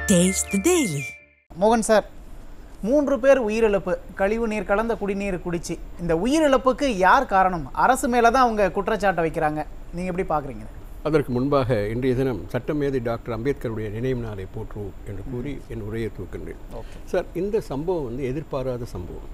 Taste the Daily. மோகன் sir, 3 பேர் உயிரிழப்பு, கழிவு நீர் கலந்த குடிநீர் குடிச்சு. இந்த உயிரிழப்புக்கு யார் காரணம்? அரசு மேலே தான் அவங்க குற்றச்சாட்டை வைக்கிறாங்க. நீங்கள் எப்படி பார்க்குறீங்க? அதற்கு முன்பாக இன்றைய தினம் சட்டமேதை டாக்டர் அம்பேத்கருடைய நினைவு நாளை போற்றுவோம் என்று கூறி என் உரையை துவக்கின்றேன். சார், இந்த சம்பவம் வந்து எதிர்பாராத சம்பவம்,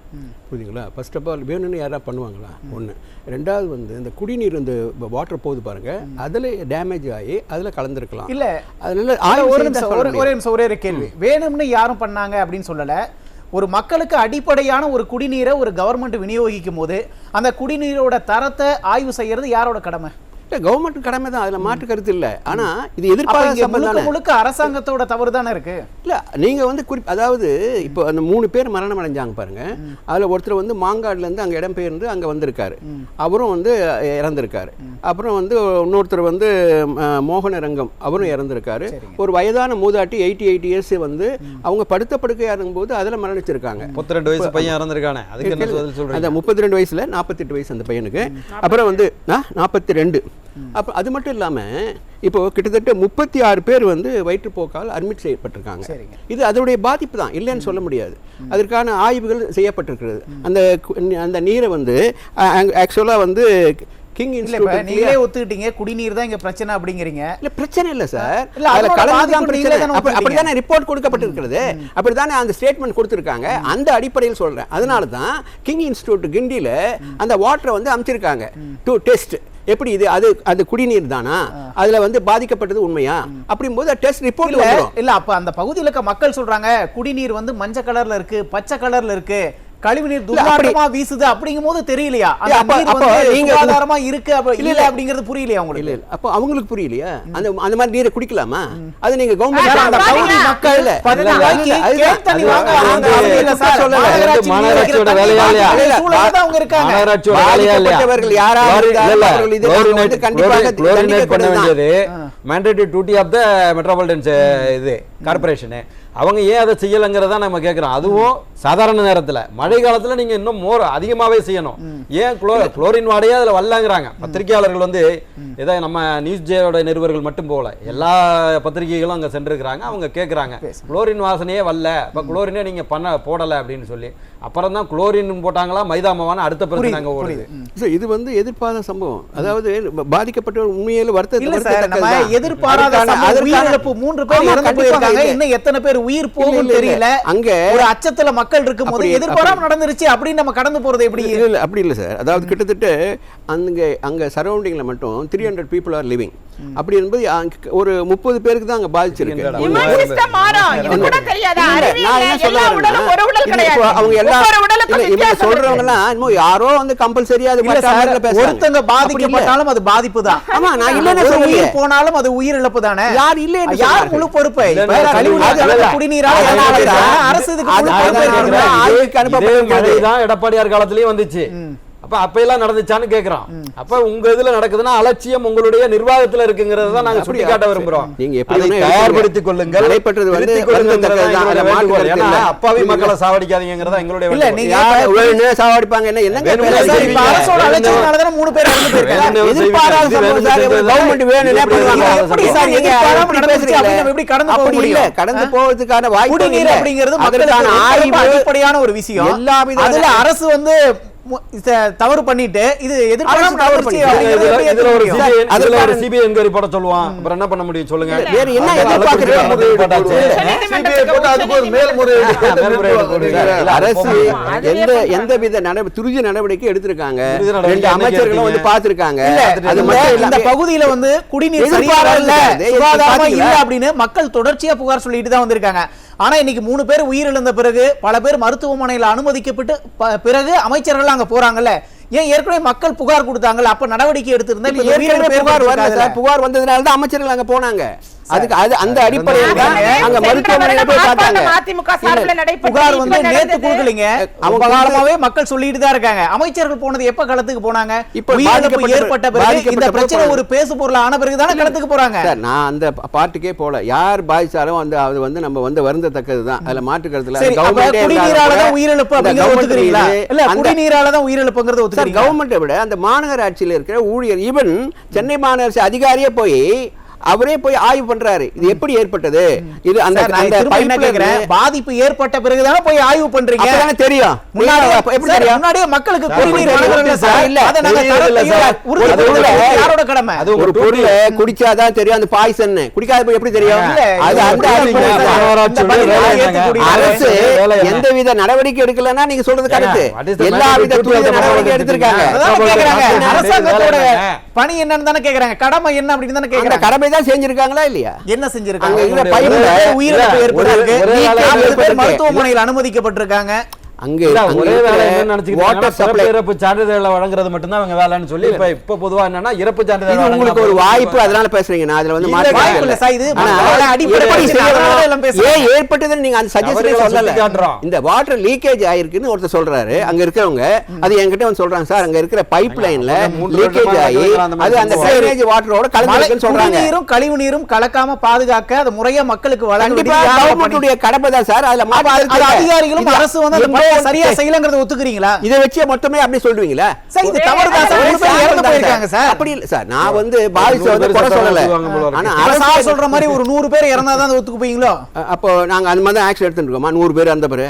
புரியுதுங்களா? ஃபர்ஸ்ட் ஆஃப் ஆல் வேணும்னு யாராவது பண்ணுவாங்களா? ஒன்று. ரெண்டாவது வந்து இந்த குடிநீர் இந்த வாட்டர் போகுது பாருங்க, அதில் டேமேஜ் ஆகி அதில் கலந்துருக்கலாம். இல்லை, அதனால ஒரே நிமிஷம், ஒரே கேள்வி. வேணும்னு யாரும் பண்ணாங்க அப்படின்னு சொல்லலை. ஒரு மக்களுக்கு அடிப்படையான ஒரு குடிநீரை ஒரு கவர்மெண்ட் விநியோகிக்கும் போது அந்த குடிநீரோட தரத்தை ஆய்வு செய்யறது யாரோட கடமை? இல்லை, கவர்மெண்ட் கடமை தான், அதில் மாற்று கருத்து இல்லை. ஆனால் இது எதிர்பார்க்க முழுக்க அரசாங்கத்தோட தவறு தானே இருக்கு. இல்லை, நீங்கள் வந்து அதாவது இப்போ அந்த 3 பேர் மரணம் அடைஞ்சாங்க பாருங்க. அதில் ஒருத்தர் வந்து மாங்காடுலேருந்து அங்கே இடம்பெயர்ந்து அங்கே வந்திருக்காரு, அவரும் வந்து இறந்திருக்காரு. அப்புறம் வந்து இன்னொருத்தர் வந்து மோகனரங்கம், அவரும் இறந்திருக்காரு. ஒரு வயதான மூதாட்டி 88 இயர்ஸ் வந்து அவங்க படுத்த படுக்கையாக இருக்கும்போது அதில் மரணிச்சிருக்காங்க. 32 வயசு பையன் இறந்திருக்கானே, அதுக்கு என்ன சொல்றீங்க? அந்த 32 வயசுல 48 வயசு அந்த பையனுக்கு. அப்புறம் வந்து 42. அப்போ அது மட்டும் இல்லாமல் இப்போ கிட்டத்தட்ட 36 பேர் வந்து வயிற்றுப்போக்கால் அட்மிட் செய்யப்பட்டிருக்காங்க. இது அதனுடைய பாதிப்பு தான், இல்லைன்னு சொல்ல முடியாது. அதற்கான ஆய்வுகள் செய்யப்பட்டிருக்கிறது. அந்த நீரை வந்து ஆக்சுவலாக வந்து கிங் இன்ஸ்டிடியூட் நீங்களே ஒத்துக்கிட்டீங்க குடிநீர் தான் இங்க பிரச்சனை அப்படிங்கிறீங்க. இல்ல, பிரச்சனை இல்லை சார், அதுல கலந்துதான் பிரச்சனை. அப்படிதானே ரிப்போர்ட் கொடுக்கப்பட்டிருக்கிறது, அப்படிதானே அந்த ஸ்டேட்மெண்ட் கொடுத்திருக்காங்க. அந்த அடிப்படையில் சொல்றேன். அதனால தான் கிங் இன்ஸ்டிடியூட் கிண்டியில அந்த வாட்டரை வந்து அமைச்சிருக்காங்க டு டெஸ்ட். எப்படி இது அது குடிநீர் தானா, அதுல வந்து பாதிக்கப்பட்டது உண்மையா அப்படிங்கும்போது டெஸ்ட் ரிப்போர்ட் வரும். இல்ல, அப்ப அந்த பகுதியில் இருக்க மக்கள் சொல்றாங்க குடிநீர் வந்து மஞ்சள் கலர்ல இருக்கு, பச்சை கலர்ல இருக்கு, கழிவுநீர் துர்நாற்றமா வீசுது அப்படிங்கும் போது தெரியலையா சுகாதாரமா இருக்கு இல்ல அப்படிங்கிறது புரியலையா உங்களுக்கு? இல்ல, அப்ப அவங்களுக்கு புரியலையா? அந்த மாதிரி நீரை குடிக்கலாமா? அது நீங்க கவர்மெண்ட் மக்கள் கார்பரேஷன் அவங்க ஏன் அதை செய்யலைங்கிறதா நம்ம கேட்குறோம். அதுவும் சாதாரண நேரத்தில், மழை காலத்தில் நீங்கள் இன்னும் அதிகமாகவே செய்யணும். ஏன் குளோரின் வாடையே அதில் வரலங்கிறாங்க. பத்திரிகையாளர்கள் வந்து ஏதோ நம்ம நியூஸ் ஜேயோட நிருபர்கள் மட்டும் போகல, எல்லா பத்திரிகைகளும் அங்கே சென்றிருக்கிறாங்க. அவங்க கேட்குறாங்க குளோரின் வாசனையே வரல, இப்போ குளோரினே நீங்கள் போடலை அப்படின்னு சொல்லி. அப்புறம் தான் குளோரின் போட்டாங்களா மைதா மாவான அடுத்த பிரச்சனை அங்கே ஓடுது. இது வந்து எதிர்பாராத சம்பவம். அதாவது பாதிக்கப்பட்ட உண்மையில வருத்தம் எதிர்பாராத 3 பேர் இறந்து போயிருக்காங்க. இன்னும் எத்தனை பேர் உயிர் போகும் தெரியல. அங்க ஒரு அச்சத்துல மக்கள் இருக்கும்போது எதிர்பாராம நடந்துருச்சு அப்படின்னு நம்ம கடந்து போறது எப்படி? இல்ல, அப்படி இல்ல சார். அதாவது கிட்டத்தட்ட அங்க சரௌண்டிங்ல மட்டும் 300 people are living. அப்படி என்பது ஒரு 30 பேருக்கு தான் அங்க பாதிச்சிருக்கு. யாரோ வந்து கம்பல்சரியா ஒருத்தங்க பாதிக்கப்பட்டாலும் அது பாதிப்பு தான். ஆமா, நான் இல்ல உயிர் போனாலும் அது உயிர் இழப்பு தானே. யார் இல்ல, யார் முழு பொறுப்பை? குடிநீரால் அரசு எடப்பாடியார் காலத்திலயும் வந்துச்சு. அப்ப எல்லாம் நடந்துச்சான்னு கேக்குறோம். அப்ப உங்க இதுல நடக்குதுன்னா அலட்சியம் உங்களுடைய நிர்வாகத்துல இருக்குங்கிறத தான் நாங்க சுட்டிக்காட்ட விரும்புறோம். நீங்க எப்படி தயார்படுத்திக் கொள்ளுங்கள், அப்பாவி மக்களை சாவடிக்காதீங்கிறதா எங்களுடைய. இல்ல, நீங்க சாவடிப்பாங்க என்ன என்னங்க அரசோட அலட்சியம்னால 3 பேர் இறந்து போயிருக்காங்க. எதிர்பாராத கவர்மெண்ட் வேணும்னே பண்ணுவாங்க. எப்படி சார் எதிர்பாராம நடந்துச்சு அப்படி எப்படி கடந்து போக முடியும்? கடந்து போறதுக்கான வாய்ப்பு நீர் அப்படிங்கிறது மக்களுக்கான அடிப்படையான ஒரு விஷயம். அதுல அரசு வந்து தவறு பண்ணிட்டு இது எதிர்பாராம இதுல ஒரு சிபிஐ என்கொயரி போட சொல்லுவான். அப்புறம் என்ன பண்ண முடியும் சொல்லுங்க? வேற என்ன எதிர்பார்க்கறீங்க? அரசு எந்தவித துரித நடவடிக்கை எடுத்திருக்காங்க. 2 அமைச்சர்களும் வந்து பாத்துருக்காங்க. இந்த பகுதியில வந்து குடிநீர் சரியாக இல்ல, சுகாதாரமா இல்ல அப்படின்னு மக்கள் தொடர்ச்சியா புகார் சொல்லிட்டு தான் வந்திருக்காங்க. ஆனா இன்னைக்கு 3 பேர் உயிரிழந்த பிறகு, பல பேர் மருத்துவமனையில் அனுமதிக்கப்பட்டு பிறகு அமைச்சர்கள் அங்க போறாங்கல்ல. ஏன் ஏற்கனவே மக்கள் புகார் கொடுத்தாங்கல்ல, அப்ப நடவடிக்கை எடுத்திருந்தா புகார் வந்ததுனால தான் அமைச்சர்கள் அங்க போனாங்க. அதுக்கு அந்த அடிப்படையில் தான் அங்க மருத்துவமனையில போய் பார்த்தாங்க. புகார் வந்து நேத்து கொடுக்கலீங்க, அவங்க காலமாவே மக்கள் சொல்லிட்டு தான் இருக்காங்க. அமைச்சர்கள் போனது எப்ப களத்துக்கு போனாங்க? இப்ப ஏற்பட்ட பிறகு இந்த பிரச்சனை ஒரு பேசு பொருள் ஆன பிறகு தானே களத்துக்கு போறாங்க. நான் அந்த பாட்டுக்கே போல, யார் பாதிச்சாலும் அது வந்து நம்ம வந்து வருந்தத்தக்கது தான், அதுல மாற்று கருத்துல. குடிநீரால தான் உயிரிழப்பு அப்படிங்கறது ஒத்துக்கிறீங்களா? இல்ல, குடிநீரால தான் உயிரிழப்புங்கிறது ஒத்துக்கிறீங்க? கவர்மெண்ட்டை விட அந்த மாநகராட்சியில் இருக்கிற ஊழியர், ஈவன் சென்னை மாநகராட்சி அதிகாரியே போய் அவரே போய் ஆய்வு பண்றாரு இது எப்படி ஏற்பட்டது இது அந்த பாதிப்பு ஏற்பட்ட பிறகுதானே போய் ஆய்வு பண்றீங்க தெரியும் முன்னாடியே மக்களுக்கு குடிநீர் வழங்குறீங்க சார் இல்ல அத நாங்க யாரோட கடமை அது ஒரு பொருளை குடிச்சாதான் தெரியும் அந்த பாய்சன் குடிக்காத எப்படி தெரியும் அது அந்த அரசு எந்தவித நடவடிக்கை எடுக்கலன்னா நீங்க சொல்றது கரெக்ட் எல்லா வித நடவடிக்கை எடுத்திருக்காங்க அரசாங்கத்தோட பணி என்னன்னு தானே கேக்குறாங்க கடமை என்ன அப்படின்னு தானே கேக்குறாங்க கடமை தான் செஞ்சிருக்காங்களா இல்லையா என்ன செஞ்சிருக்காங்க உயிரிழப்பு ஏற்பட்டிருக்கு மருத்துவமனையில் அனுமதிக்கப்பட்டிருக்காங்க அங்க ஒரே வேலை என்ன நினைச்சுக்கிட்டாங்க இறப்பு சான்றிதழ் வழங்குறது மட்டும் தான் அவங்க வேலைன்னு சொல்லி இப்ப பொதுவா என்னன்னா இறப்பு சான்றிதழ் உங்களுக்கு ஒரு வாய்ப்பு அதனால பேசுறீங்க நான் அதுல வந்து வாய்ப்பு இல்ல சார் இது அடிப்படை ஏன் ஏற்பட்டதுன்னு நீங்க அந்த சஜஷன் சொல்லல இந்த வாட்டர் லீக்கேஜ் ஆயிருக்குன்னு ஒருத்தர் சொல்றாரு அங்க இருக்கிறவங்க அது என்கிட்ட வந்து சொல்றாங்க சார் அங்க இருக்கிற பைப் லைன்ல லீக்கேஜ் ஆகி அது அந்த ட்ரைனேஜ் வாட்டரோட கலந்துருக்குன்னு சொல்றாங்க நீரும் கழிவு நீரும் கலக்காம பாதுகாக்க அது முறையா மக்களுக்கு வழங்க கவர்மெண்ட்டுடைய கடமை தான் சார் அதுல அதிகாரிகளும் அரசு வந்து சரியா செய்யலங்கறத ஒத்துக்கிறீங்களா இத வச்சே மொத்தமே அப்படி சொல்வீங்களா சார் இது தவறுதா சார் இறந்து போயிருக்காங்க சார் அப்படி இல்ல சார் நான் வந்து பாய்ஸ் வந்து குறை சொல்லல ஆனா அரசா சொல்ற மாதிரி ஒரு 100 பேர் இறந்தா தான் ஒத்துக்குவீங்களோ அப்போ நாங்க அந்த மாதிரி ஆக்ஷன் எடுத்துட்டு இருக்கோமா 100 பேர் அந்த பேர்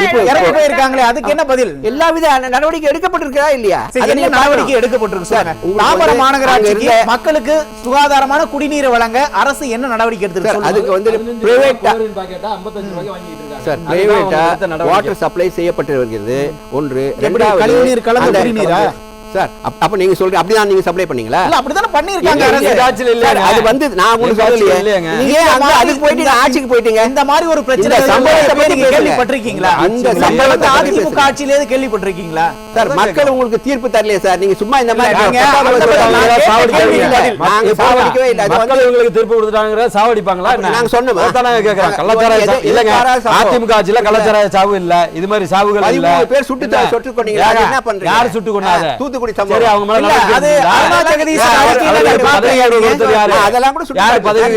இப்போ இறந்து போயிருக்காங்களே அதுக்கு என்ன பதில் எல்லா வித நடவடிக்கை எடுக்கப்பட்டிருக்கா இல்லையா என்ன நடவடிக்கை எடுக்கப்பட்டிருக்கு சார் தாம்பரம் மாநகராட்சிக்கு மக்களுக்கு சுகாதாரமான குடிநீர் வழங்க அரசு என்ன நடவடிக்கை எடுத்திருக்கு அதுக்கு வந்து பிரைவேட் பாக்கெட்டா 55 ரூபாய்க்கு வாங்கிட்டு இருக்காங்க சார் பிரைவேட்டா வாட்டர் சப்ளை செய்யப்பட்டு வருகிறது ஒன்று இரண்டாவது கழிவுநீர் கலந்த குடிநீரா சார் அப்ப நீங்க சொல்றீங்க அப்படிதான் நீங்க சப்ளை பண்ணீங்களா இல்ல அப்படிதானே பண்ணிருக்காங்க அரசு இல்ல அது வந்து நான் உங்களுக்கு சொல்லலையே நீங்க அங்க அதுக்கு போயிட்டு ஆட்சிக்கு போயிட்டீங்க இந்த மாதிரி ஒரு பிரச்சனை சம்பவத்தை நீங்க கேள்விப்பட்டிருக்கீங்களா இந்த சம்பவத்தை அதிமுக ஆட்சியிலே கேள்விப்பட்டிருக்கீங்களா சார் மக்கள் உங்களுக்கு தீர்ப்பு தரலையே சார் நீங்க சும்மா இந்த மாதிரி நாங்க சாவடிக்கவே இல்ல மக்கள் உங்களுக்கு தீர்ப்பு கொடுத்துட்டாங்கற சாவடிப்பாங்களா நாங்க சொன்னோம் அதானே கேக்குறாங்க கள்ளச்சாராய இல்லங்க அதிமுக ஆட்சியில கள்ளச்சாராய சாவு இல்ல இது மாதிரி சாவுகள் இல்ல 13 பேர் சுட்டு கொன்னீங்க என்ன பண்றீங்க யார் சுட்டு கொன்னாங்க சரி அவங்க மேல அது அருணா ஜெகதீஷ் அதெல்லாம் கூட யார் பதவி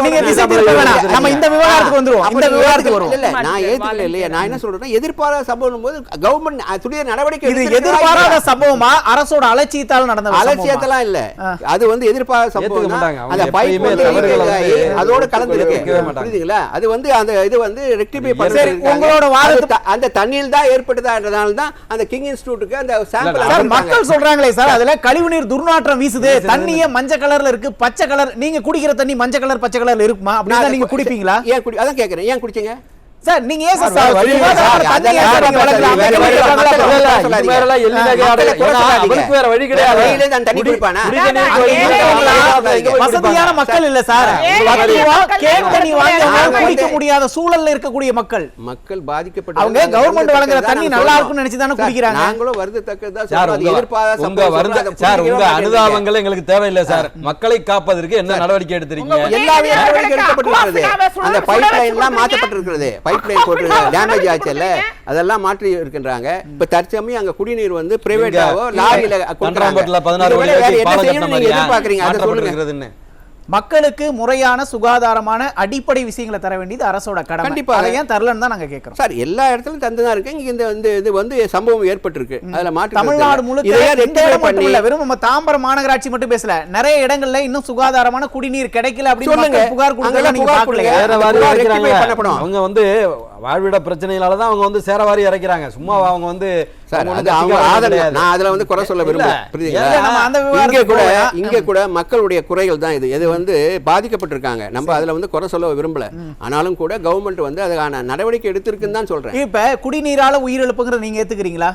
நீங்க திசைதிருப்ப வேணாம் நம்ம இந்த விவாதத்துக்கு வந்துருவோம் இந்த விவாதத்துக்கு வருவோம் இல்ல நான் ஏத்துக்கல இல்லையா நான் என்ன சொல்றேன்னா எதிர்பாராத சம்பவம் போது கவர்மெண்ட் துரித நடவடிக்கை இது எதிர்பாராத சம்பவமா அரசோட அலட்சியத்தால நடந்த அலட்சியத்தலாம் இல்ல அது வந்து எதிர்பாராத சம்பவம் அந்த பைப் அதோட கலந்து இருக்கு புரியுதுங்களா அது வந்து அந்த இது வந்து ரெக்டிஃபை பண்ணி உங்களோட வாதத்தை அந்த தண்ணியில் தான் ஏற்பட்டதான்றதால தான் அந்த கிங் இன்ஸ்டிடியூட்டுக்கு அந்த சாம்பிள் மக்கள் சொல்றாங்களே சார் அதுல கழிவுநீர் துர்நாற்றம் வீசுது தண்ணியே மஞ்சள் கலர்ல இருக்கு பச்சை கலர் நீங்க குடிக்கிற தண்ணி மஞ்சள் கலர் பச்சை கலர்ல இருக்குமா அப்படினா நீங்க குடிப்பீங்களா ஏன் குடி அதான் கேக்குறேன் ஏன் குடிச்சீங்க சார் நீங்க ஏன் சார் வேற வழி கிடையாது தண்ணி குடிப்பானா வசதியான மக்கள் இல்ல சார் தண்ணி வாங்கி குடிக்க முடியாத சூழல்ல இருக்கக்கூடிய மக்கள் பாதிக்கப்பட்ட அவங்க கவர்மெண்ட் வழங்குற தண்ணி நல்லா இருக்கும்னு நினைச்சு தானே குடிக்கிறாங்க நாங்களும் வருந்தத்தக்கதா சார் உங்க அனுதாபங்கள் எங்களுக்கு தேவையில்லை சார் மக்களை காப்பதற்கு என்ன நடவடிக்கை எடுத்திருக்கீங்க எல்லா நடவடிக்கை எடுக்கப்பட்டிருக்கிறது அந்த பைப் லைன் எல்லாம் மாற்றப்பட்டிருக்கிறது பைப்லைன் போட்டு டேமேஜ் ஆச்சுல்ல அதெல்லாம் மாற்றி இருக்கின்றாங்க இப்ப தற்சமயம் அங்க குடிநீர் வந்து பிரைவேட்டாவோ லாரியில கொண்டாம்பட்டில 16 வழி பாலம் கட்டணும் நீங்க எதிர்பார்க்கறீங்க அதை சொல்லுங்க மக்களுக்கு முறையான சுகாதாரமான அடிப்படை விஷயங்களை தர வேண்டியது அரசோட கடமை. கண்டிப்பா அதை ஏன் தரலன்னு தான் நாங்க கேக்குறோம். சார் எல்லா இடத்துலயும் தந்துதான் இருக்கு. இங்க இந்த இது வந்து சம்பவம் ஏற்பட்டிருக்கு. அதுல மாற்று தமிழ்நாடு முழுக்க வெறும் நம்ம தாம்பரம் மாநகராட்சி மட்டும் பேசல, நிறைய இடங்கள்ல இன்னும் சுகாதாரமான குடிநீர் கிடைக்கல அப்படின்னு புகார் கொடுக்கல. நீங்க பாக்கல அவங்க வந்து வாழ்விட பிரச்சனையினால தான் அவங்க வந்து சேரவாரி இறக்கிறாங்க. சும்மா அவங்க வந்து அதுல வந்து குறை சொல்ல விரும்பல. இங்க கூட மக்களுடைய குறைகள் தான் இது வந்து பாதிக்கப்பட்டிருக்காங்க. நம்ம அதுல வந்து குறை சொல்ல விரும்பல. ஆனாலும் கூட கவர்மெண்ட் வந்து அதுக்கான நடவடிக்கை எடுத்திருக்குன்னு தான் சொல்றேன். இப்ப குடிநீரால உயிரிழப்புங்கிறது நீங்க ஏத்துக்கிறீங்களா?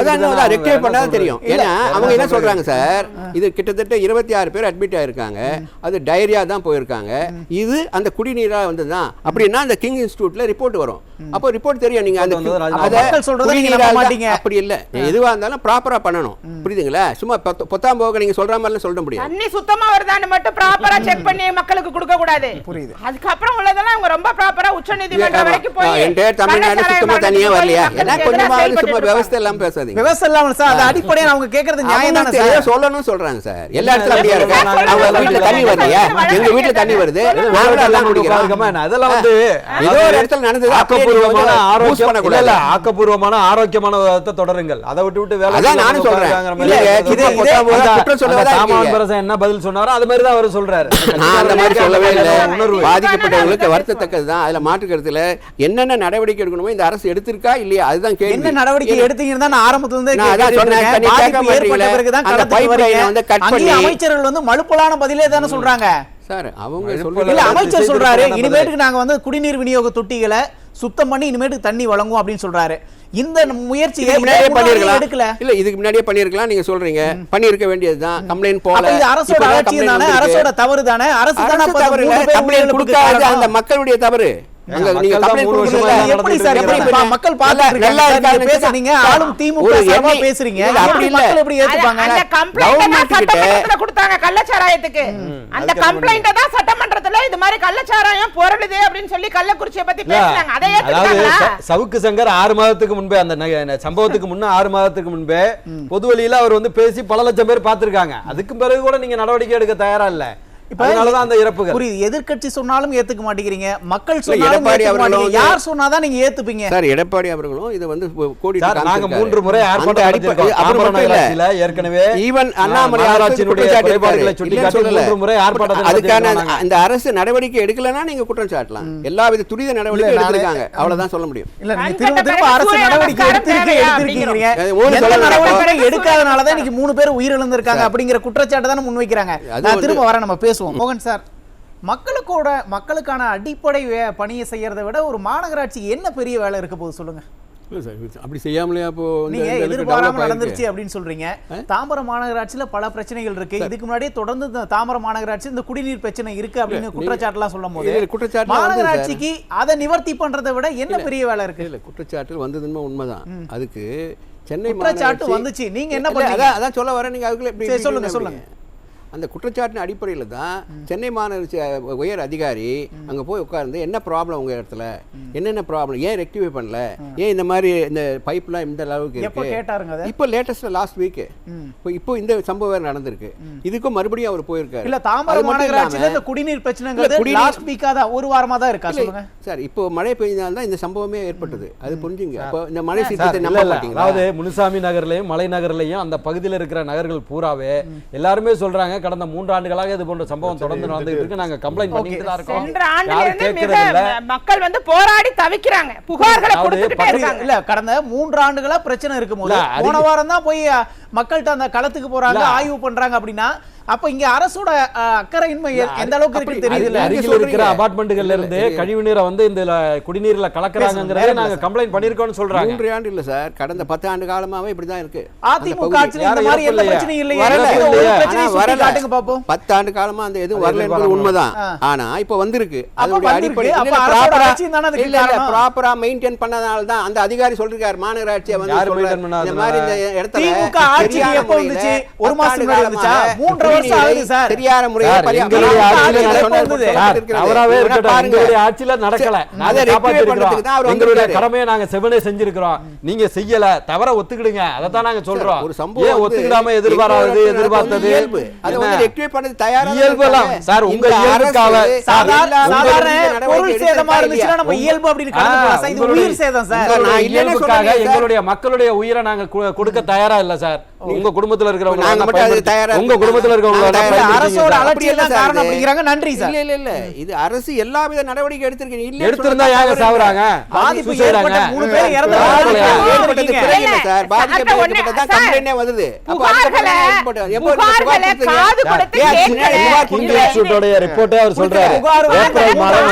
அதான் ரெக்டிஃபை பண்ணாதான் தெரியும். ஏன்னா அவங்க என்ன சொல்றாங்க சார், இது கிட்டத்தட்ட 26 பேர் அட்மிட் ஆயிருக்காங்க. அது டைரியா தான் போயிருக்காங்க. இது அந்த குடிநீரா வந்ததுதான் அப்படின்னா அந்த கிங் இன்ஸ்டிடியூட்ல ரிப்போர்ட் வரும். அப்போ ரிப்போர்ட் தெரியும். நீங்க அப்படி இல்ல, எதுவா இருந்தாலும் ப்ராப்பரா பண்ணணும். புரியுதுங்களா? சும்மா பொத்தாம் போக நீங்க சொல்ற மாதிரி சொல்ல முடியாது. தண்ணி சுத்தமா வருதான்னு மட்டும் ப்ராப்பரா செக் பண்ணி மக்களுக்கு கொடுக்க கூடாது. புரியுது. அதுக்கு அப்புறம் உள்ளதெல்லாம் அவங்க ரொம்ப ப்ராப்பரா உச்சநீதிமன்றம் வரைக்கும் போய் தமிழ்நாடு சுத்தமா தண்ணியே வரலையா? ஏன்னா கொஞ்சமா சும்மா விவசாய எல்லாம் பேச பேசாதீங்க. விவசாயம் இல்லாமல் சார், அது அடிப்படையா அவங்க கேக்குறது நியாயம் தானே சார்? சொல்லணும்னு சொல்றாங்க சார். எல்லா இடத்துல அப்படியே இருக்கு. அவங்க வீட்டுல தண்ணி வரலையா? எங்க வீட்டுல தண்ணி வருது. எல்லாம் குடிக்கிறோம். அதெல்லாம் வந்து ஏதோ ஒரு இடத்துல நடந்தது. ஆக்கப்பூர்வமான ஆக்கப்பூர்வமான ஆரோக்கியமான விதத்தை தொடருங்கள். அதை விட்டு வேலை அதான் நானும் சொல்றேன். என்ன பதில் சொன்னாரோ அது மாதிரி தான் அவர் சொல்றாரு. நான் அந்த மாதிரி சொல்லவே இல்லை. பாதிக்கப்பட்டவங்களுக்கு வருத்தத்தக்கதுதான். அதுல மாற்று கருத்துல என்னென்ன நடவடிக்கை எடுக்கணுமோ இந்த அரசு எடுத்திருக்கா இல்லையா அதுதான் கேள்வி. என்ன நடவடிக்கை எடுத்தீங்கன்னா நான் ஆரம்பத்துல இருந்தே நான் அதான் சொன்னேன். ஏற்பட்ட பிறகுதான் அந்த பைப்லைனை வந்து கட் பண்ணி அமைச்சர்கள் வந்து மலுப்பலான பதிலே தானே சொல்றாங்க சார். அவங்க இல்ல, அமைச்சர் சொல்றாரு இனிமேட்டுக்கு நாங்க வந்து குடிநீர் விநியோக தொட்டிகளை சுத்தம் பண்ணி இனிமேட்டுக்கு தண்ணி வழங்கும் அப்படின்னு சொல்றாரு. இந்த முயற்சி எடுக்கல இல்ல, இதுக்கு முன்னாடியே பண்ணிருக்கலாம். நீங்க சொல்றீங்க பண்ணிருக்க வேண்டியதுதான். கம்ப்ளைண்ட் போல அரசோட அலட்சியம் தானே, அரசோட தவறு தானே. அரசு தானே தவறு இல்ல, கம்ப்ளைண்ட் கொடுக்காது அந்த மக்களுடைய தவறு. நீங்க கம்ப்ளைண்ட் கொடுக்கறது எப்படி சார்? மக்கள் பாத்து நல்லா இருக்காங்க பேசுறீங்க, ஆளும் திமுக சரமா பேசுறீங்க. அப்படி இல்ல, மக்கள் எப்படி ஏத்துப்பாங்க? அந்த கம்ப்ளைன்ட் சட்டமன்றத்துல கொடுத்தாங்க கள்ளச்சாராயத்துக்கு. அந்த கம்ப்ளைன்ட் தான் சட்டமன்றத்துல இது மாதிரி கள்ளச்சாராயம் பொருளுதே அப்படின்னு சொல்லி கள்ளக்குறிச்சியை பத்தி பேசுறாங்க. அதை ஏத்துக்கிட்டாங்களா? சவுக்கு சங்கர் 6 மாதத்துக்கு முன்பே அந்த சம்பவத்துக்கு முன்ன 6 மாதத்துக்கு முன்பே பொது வழியில அவர் வந்து பேசி பல லட்சம் பேர் பாத்துருக்காங்க. அதுக்கு பிறகு கூட நீங்க நடவடிக்கை எடுக்க தயாரா இல்ல. அதனாலதான் அந்த இறப்புகள். புரியுது. எதிர்க்கட்சி சொன்னாலும் ஏத்துக்க மாட்டேங்கிறீங்க, மக்கள் சொன்னாலும் யார் சொன்னாதான் நீங்க ஏத்துப்பீங்க சார். எடப்பாடி அவர்களும் இத வந்து கோடி நாங்க 3 முறை ஏற்கனவே ஈவன் அண்ணாமலை அதுக்கான அந்த அரசு நடவடிக்கை எடுக்கலன்னா நீங்க குற்றம் சாட்டலாம். எல்லா வித துரித நடவடிக்கை எடுத்திருக்காங்க, அவ்வளவுதான் சொல்ல முடியும். இல்ல, நீங்க திரும்ப அரசு நடவடிக்கை எடுத்திருக்கீங்க. நடவடிக்கை எடுக்காதனாலதான் இன்னைக்கு 3 பேர் உயிரிழந்திருக்காங்க அப்படிங்கிற குற்றச்சாட்டு தானே முன்வைக்கிறாங்க. நான் திரும்ப வர நம்ம பேசுவோம். மோகன் சார், மக்களுக்கான அடிப்படை பணியை செய்யறதை விட ஒரு மாநகராட்சி என்ன பெரிய வேலை இருக்க போகுது சொல்லுங்க. அப்படி செய்யாமலையா இப்போ நீங்க எதிர்பாராம நடந்துருச்சு அப்படின்னு சொல்றீங்க. தாம்பரம் மாநகராட்சியில பல பிரச்சனைகள் இருக்கு. இதுக்கு முன்னாடியே தொடர்ந்து தாம்பரம் மாநகராட்சி இந்த குடிநீர் பிரச்சனை இருக்கு அப்படின்னு குற்றச்சாட்டு எல்லாம் சொல்லும் போது மாநகராட்சிக்கு அதை நிவர்த்தி பண்றதை விட என்ன பெரிய வேலை இருக்கு? இல்ல, குற்றச்சாட்டு வந்ததுன்னு உண்மைதான். அதுக்கு சென்னை குற்றச்சாட்டு வந்துச்சு, நீங்க என்ன பண்ணீங்க? அதான் சொல்ல வரேன். நீங்க அதுக்குள்ள சொல்லுங்க. அந்த குற்றச்சாட்டின் அடிப்படையில் தான் சென்னை மாநகராட்சி உயர் அதிகாரி அங்கே போய் உட்கார்ந்து என்ன ப்ராப்ளம் உங்கள் இடத்துல, என்னென்ன ப்ராப்ளம், ஏன் ரெக்டிஃபை பண்ணல, ஏன் இந்த மாதிரி இந்த பைப்லாம் இந்த அளவுக்கு இருக்கு. இப்போ லேட்டஸ்ட் லாஸ்ட் வீக் இப்போ இந்த சம்பவம் நடந்திருக்கு. இதுக்கும் மறுபடியும் அவர் போயிருக்காரு. இல்ல, தாம்பரம் மாநகராட்சியில இந்த குடிநீர் பிரச்சனைங்கிறது லாஸ்ட் வீக்கா தான், ஒரு வாரமா தான் இருக்கா சொல்லுங்க சார். இப்போ மழை பெய்ஞ்சதால தான் இந்த சம்பவமே ஏற்பட்டது. அது புரிஞ்சுங்க. அப்போ இந்த மழை சீற்றத்தை நம்ப மாட்டீங்களா? அதாவது முனுசாமி நகர்லயும் மலை நகர்லயும் அந்த பகுதியில் இருக்கிற நகர்கள் பூராவே எல்லாருமே சொல்றாங்க கடந்த 3 ஆண்டுகளாக இது போன்ற சம்பவம் தொடர்ந்து நடந்துட்டு இருக்கு. நாங்க கம்ப்ளைண்ட் பண்ணிட்டு தான் இருக்கோம். மக்கள் வந்து போராடி தவிக்கிறாங்க, புகார்களை கொடுத்துட்டே இருக்காங்க. இல்ல, கடந்த 3 ஆண்டுகளா பிரச்சனை இருக்கும்போது போன வாரம் தான் போய் மக்கள்கிட்ட அந்த களத்துக்கு போறாங்க, ஆய்வு பண்றாங்க. அப்படின்னா அப்ப இங்க அரசோட அக்கறையின்மை எந்த அளவுக்கு இருக்கு தெரியுது. அருகில் இருக்கிற அபார்ட்மெண்ட்கள்ல இருந்து கழிவு நீரை வந்து இந்த குடிநீர்ல கலக்குறாங்கங்கறத நாங்க கம்ப்ளைண்ட் பண்ணிருக்கோம்னு சொல்றாங்க. 3 ஆண்டு இல்ல சார், கடந்த 10 ஆண்டு காலமாவே இப்படி தான் இருக்கு. அதிமுக ஆட்சியில இந்த மாதிரி எந்த பிரச்சனையும் இல்லையே. பிரச்சனை காட்டுங்க பாப்போம். 10 ஆண்டு காலமா அந்த எதுவும் வரல என்பது உண்மைதான். ஆனா இப்ப வந்திருக்கு. அதோட அடிப்படை ப்ராப்பரா மெயின்டைன் பண்ணதால தான் அந்த அதிகாரி சொல்றாரு மாநகராட்சியை வந்து இந்த மாதிரி இந்த இடத்துல திமுக ஆட்சி எப்ப வந்துச்சு? ஒரு மாசம் முன்னாடி வந்துச்சா? 3 வருஷம் ஆகுது சார். சரியான முறையில் அவராவே இருக்கட்டும், எங்களுடைய ஆட்சியில நடக்கல, நாங்க காப்பாத்திருக்கிறோம், எங்களுடைய கடமையை நாங்க செவனே செஞ்சிருக்கிறோம். நீங்க செய்யல, தவற ஒத்துக்கிடுங்க, அதத்தான் நாங்க சொல்றோம். ஒரு சம்பவம் ஏன் ஒத்துக்கிடாம எதிர்பார்த்தது அது வந்து ரெக்டிஃபை பண்ணது தயாரா இயல்புலாம் சார். உங்க இயல்புக்காக சாதாரண பொருள் சேதமா இருந்துச்சுன்னா நம்ம இயல்பு அப்படின்னு கடந்து போலாம் சார். இது உயிர் சேதம் சார். நான் இயல்புக்காக எங்களுடைய மக்களுடைய உயிரை நாங்க கொடுக்க தயாரா இல்ல சார். உங்க குடும்பத்துல இருக்கிறவங்க நாங்க மட்டும் தயாரா, உங்க குடும்பத்துல இருக்கிறவங்க அரசோட அலட்சியம் தான் காரணம் அப்படிங்கறாங்க. நன்றி சார். இல்ல இது அரசு எல்லாவித நடவடிக்கை எடுத்திருக்கு. இல்ல எடுத்திருந்தா யாங்க சாவறாங்க? பாதிப்பு ஏற்பட்ட 3 பேர் இறந்தாங்க சார். பாதிக்கப்பட்டது தான் கம்ப்ளைண்டே வருது. அப்ப புகார்களை காது கொடுத்து கேட்கல. ரிப்போர்ட்டே அவர் சொல்றாரு. ஏப்ரல் மாதம்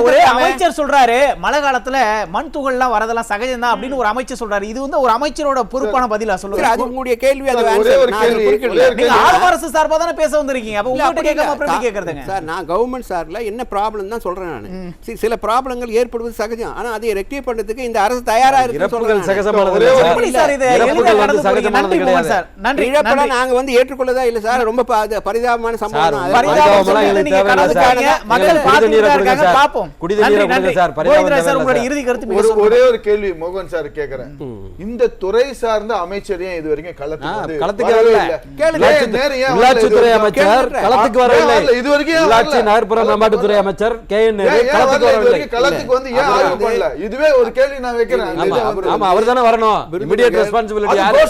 ஒரு அமைச்சர் சொல்றாரு மழை காலத்துல மண் துகள்லாம் வரதெல்லாம் சகஜம் தான் அப்படின்னு ஒரு அமைச்சர் சொல்றாரு. இது வந்து ஒரு அமைச்சரோட பொறுப்பான பதிலா சொல்லுங்க. அது உங்களுடைய கேள்வி. அது ஒரே ஒரு கேள்வி. நீங்க ஆளும் அரசு சார்பா தானே பேச வந்திருக்கீங்க. அப்ப உங்ககிட்ட கேட்காம அப்புறம் எப்படி கேக்குறதுங்க சார்? நான் கவர்மெண்ட் சார்ல என்ன ப்ராப்ளம் தான் சொல்றேன். நான் சில ப்ராப்ளங்கள் ஏற்படுவது சகஜம். ஆனா அதை ரெக்டிஃபை பண்றதுக்கு இந்த அரசு தயாரா இருக்கு. இறப்புகள் சகஜமானது எப்படி சார் இது எளிதா கடந்து போறீங்க? நன்றி மோகன் சார். நன்றி. இழப்பட நாங்க வந்து ஏற்றுக்கொள்ளதா இல்ல சார். ரொம்ப பரிதாபமான சம்பவம் தான். பரிதாபம் நீங்க கடந்துக்காங்க. மக்கள் பாத்துட்டு இருக்காங்க. பாப்போம். குடிநீர் கொடுங்க சார். கோவிந்தராஜ் சார் உங்களுடைய இறுதி கருத்து. ஒரே ஒரு கேள்வி மோகன் சார் கேக்குறேன். இந்த துறை சார்ந்த அமைச்சர் ஏன் இதுவரைக்கும் களத்துக்கு வரல? உள்ளாட்சித்துறை அமைச்சர் களத்துக்கு வரவில்லை. இதுவரைக்கும் உள்ளாட்சி நகர்ப்புற மேம்பாட்டுத்துறை அமைச்சர் KN களத்துக்கு வரவில்லை. களத்துக்கு வந்து ஏன் ஆய்வு பண்ணல? இதுவே ஒரு கேள்வி நான் வைக்கிறேன். ஆமா, அவர் தானே வரணும். இமிடியேட் ரெஸ்பான்சிபிலிட்டி யாரு?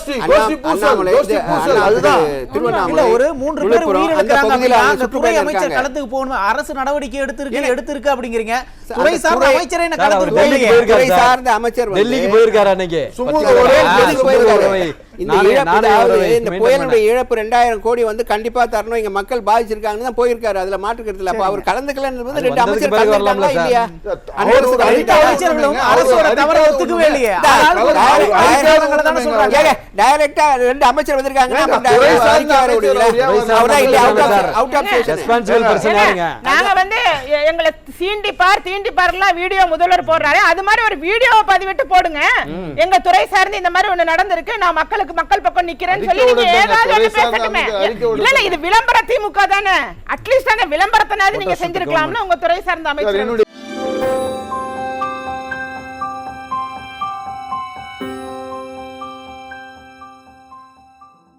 அதுதான் இல்ல ஒரு 3 பேர் உயிரிழக்கிறாங்க. அந்த துறை அமைச்சர் களத்துக்கு போகணும். அரசு நடவடிக்கை எடுத்திருக்கு அப்படிங்கறீங்க. துறை சார்ந்த அமைச்சரே என்ன களத்துக்கு போறீங்க? துறை சார்ந்த அமைச்சர் டெல்லிக்கு போயிருக்காரு அன்னைக்கு. இந்த புயலுடைய இழப்பு 2000 கோடி வந்து கண்டிப்பா தரணும். இங்க மக்கள் பாதிச்சிருக்காங்கன்னு தான் போயிருக்காரு. அதுல மாற்றுக்கிறதுல அப்ப அவர் கலந்துக்கலன்றது 2 அமைச்சர் கலந்துட்டாங்களா இல்லையா? அமைச்சர்களும் அரசோட தவறை ஒத்துக்கவே இல்லையே. டைரக்டா 2 அமைச்சர் வந்திருக்காங்க. நாங்க வந்து எங்களை தீண்டிப்பார்லாம் வீடியோ முதல்வர் போடுறாரு. அது மாதிரி ஒரு வீடியோவை பதிவிட்டு போடுங்க. எங்க துறை சார்ந்து இந்த மாதிரி ஒண்ணு நடந்திருக்கு, நான் மக்கள் பக்கம் நிக்கிறேன்னு சொல்லி நீங்க ஏதாவது ஒண்ணு பேசட்டுமே. இல்ல இது விளம்பர திமுக தானே. அட்லீஸ்ட் அந்த விளம்பரத்தினாவது நீங்க செஞ்சிருக்கலாம்னு உங்க துறை சார்ந்த அமைச்சர்